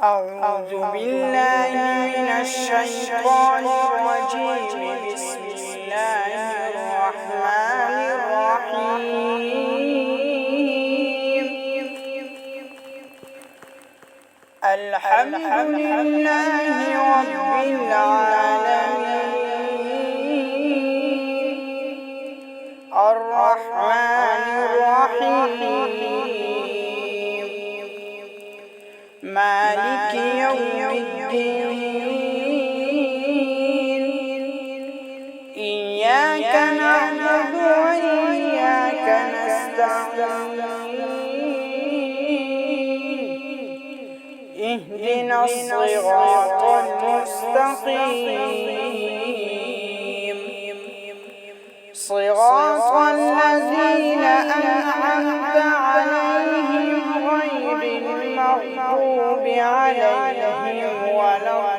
أعوذ بالله من الشيطان الرجيم. بسم الله الرحمن الرحيم. الحمد لله رب العالمين، الرحمن الرحيم، مالك يوم الدين. إياك نعبد وإياك نستعين. اهدنا الصراط المستقيم، صراط الذين أنعمت عليهم غير المغضوب عليهم ولا